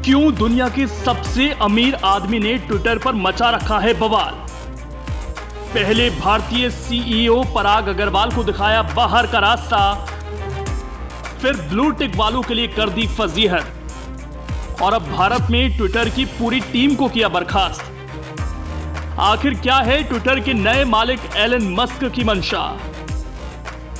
क्यों दुनिया के सबसे अमीर आदमी ने ट्विटर पर मचा रखा है बवाल। पहले भारतीय सीईओ पराग अग्रवाल को दिखाया बाहर का रास्ता, फिर ब्लू टिक वालों के लिए कर दी फजीहत और अब भारत में ट्विटर की पूरी टीम को किया बर्खास्त। आखिर क्या है ट्विटर के नए मालिक एलन मस्क की मंशा।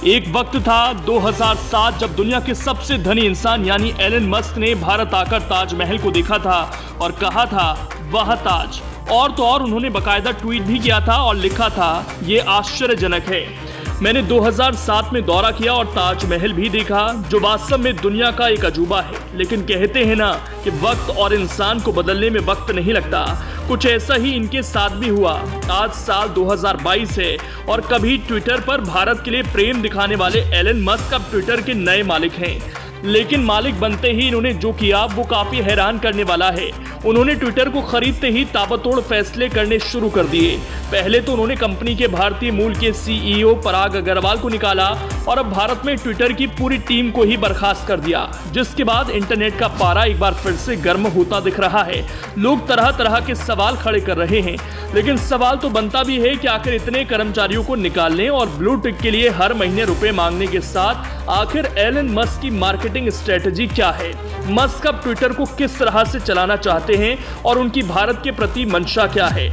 एक वक्त था 2007 जब दुनिया के सबसे धनी इंसान यानी एलन मस्क ने भारत आकर ताजमहल को देखा था और कहा था वह ताज। और तो और उन्होंने बकायदा ट्वीट भी किया था और लिखा था ये आश्चर्यजनक है। मैंने 2007 में दौरा किया और ताजमहल भी देखा जो वास्तव में दुनिया का एक अजूबा है। लेकिन कहते हैं ना कि वक्त और इंसान को बदलने में वक्त नहीं लगता, कुछ ऐसा ही इनके साथ भी हुआ। आज साल 2022 है और कभी ट्विटर पर भारत के लिए प्रेम दिखाने वाले एलन मस्क अब ट्विटर के नए मालिक हैं। लेकिन मालिक बनते ही इन्होंने जो किया वो काफी हैरान करने वाला है। उन्होंने ट्विटर को खरीदते ही ताबड़तोड़ फैसले करने शुरू कर दिए। पहले तो उन्होंने कंपनी के भारतीय मूल के सीईओ पराग अग्रवाल को निकाला और अब भारत में ट्विटर की पूरी टीम को ही बर्खास्त कर दिया, जिसके बाद इंटरनेट का पारा एक बार फिर से गर्म होता दिख रहा है। लोग तरह तरह के सवाल खड़े कर रहे हैं, लेकिन सवाल तो बनता भी है कि आखिर इतने कर्मचारियों को निकालने और ब्लू टिक के लिए हर महीने रुपए मांगने के साथ आखिर एलन मस्क की मार्केटिंग स्ट्रेटजी क्या है। मस्क अब ट्विटर को किस तरह से चलाना चाहते हैं और उनकी भारत के प्रति मंशा क्या है।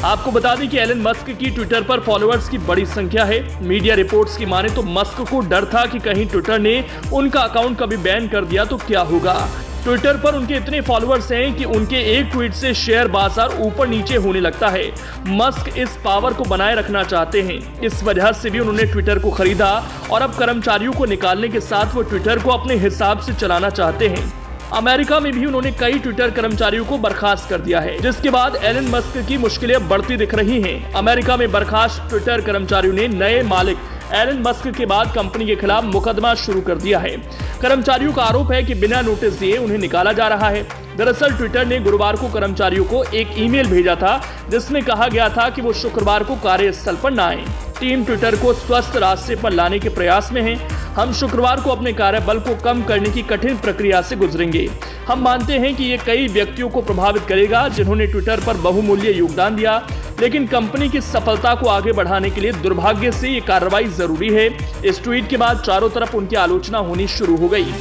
आपको बता दें कि एलन मस्क की ट्विटर पर फॉलोअर्स की बड़ी संख्या है। मीडिया रिपोर्ट्स की माने तो मस्क को डर था कि कहीं ट्विटर ने उनका अकाउंट कभी बैन कर दिया तो क्या होगा। ट्विटर पर उनके इतने फॉलोअर्स हैं कि उनके एक ट्वीट से शेयर बाजार ऊपर नीचे होने लगता है। मस्क इस पावर को बनाए रखना चाहते हैं, इस वजह से भी उन्होंने ट्विटर को खरीदा और अब कर्मचारियों को निकालने के साथ वो ट्विटर को अपने हिसाब से चलाना चाहते हैं। अमेरिका में भी उन्होंने कई ट्विटर कर्मचारियों को बर्खास्त कर दिया है, जिसके बाद एलन मस्क की मुश्किलें बढ़ती दिख रही हैं। अमेरिका में बर्खास्त ट्विटर कर्मचारियों ने नए मालिक एलन मस्क के बाद कंपनी के खिलाफ मुकदमा शुरू कर दिया है। कर्मचारियों का आरोप है कि बिना नोटिस दिए उन्हें निकाला जा रहा है। दरअसल ट्विटर ने गुरुवार को कर्मचारियों को एक ईमेल भेजा था जिसमें कहा गया था कि वो शुक्रवार को कार्यस्थल पर न आए। टीम ट्विटर को स्वस्थ रास्ते पर लाने के प्रयास में है। हम शुक्रवार को अपने कार्यबल को कम करने की कठिन प्रक्रिया से गुजरेंगे। हम मानते हैं कि ये कई व्यक्तियों को प्रभावित करेगा जिन्होंने ट्विटर पर बहुमूल्य योगदान दिया, लेकिन कंपनी की सफलता को आगे बढ़ाने के लिए दुर्भाग्य से ये कार्रवाई जरूरी है। इस ट्वीट के बाद चारों तरफ उनकी आलोचना होनी शुरू हो गई।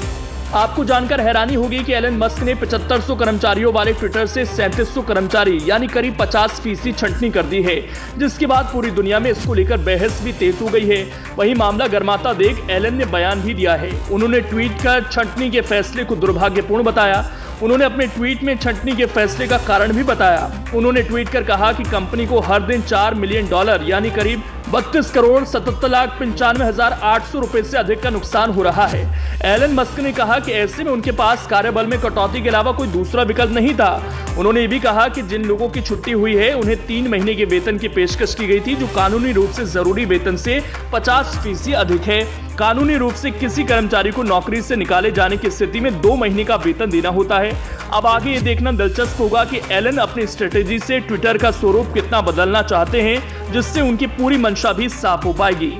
आपको जानकर हैरानी होगी कि एलन मस्क ने 7500 कर्मचारियों वाले ट्विटर से 3700 कर्मचारी यानी करीब 50% छंटनी कर दी है, जिसके बाद पूरी दुनिया में इसको लेकर बहस भी तेज हो गई है। वही मामला गर्माता देख एलन ने बयान भी दिया है। उन्होंने ट्वीट कर छंटनी के फैसले को दुर्भाग्यपूर्ण बताया। उन्होंने अपने ट्वीट में छंटनी के फैसले का कारण भी बताया। उन्होंने ट्वीट कर कहा कि कंपनी को हर दिन $4 मिलियन यानी करीब 32,97,95,800 रुपए से अधिक का नुकसान हो रहा है। एलन मस्क ने कहा कि ऐसे में उनके पास कार्यबल में कटौती के अलावा कोई दूसरा विकल्प नहीं था। उन्होंने ये भी कहा कि जिन लोगों की छुट्टी हुई है उन्हें 3 महीने के वेतन की पेशकश की गई थी, जो कानूनी रूप से जरूरी वेतन से 50% अधिक है। कानूनी रूप से किसी कर्मचारी को नौकरी से निकाले जाने की स्थिति में 2 महीने का वेतन देना होता है। अब आगे ये देखना दिलचस्प होगा कि एलन अपनी स्ट्रेटेजी से ट्विटर का स्वरूप कितना बदलना चाहते हैं, जिससे उनकी पूरी मंशा भी साफ हो पाएगी।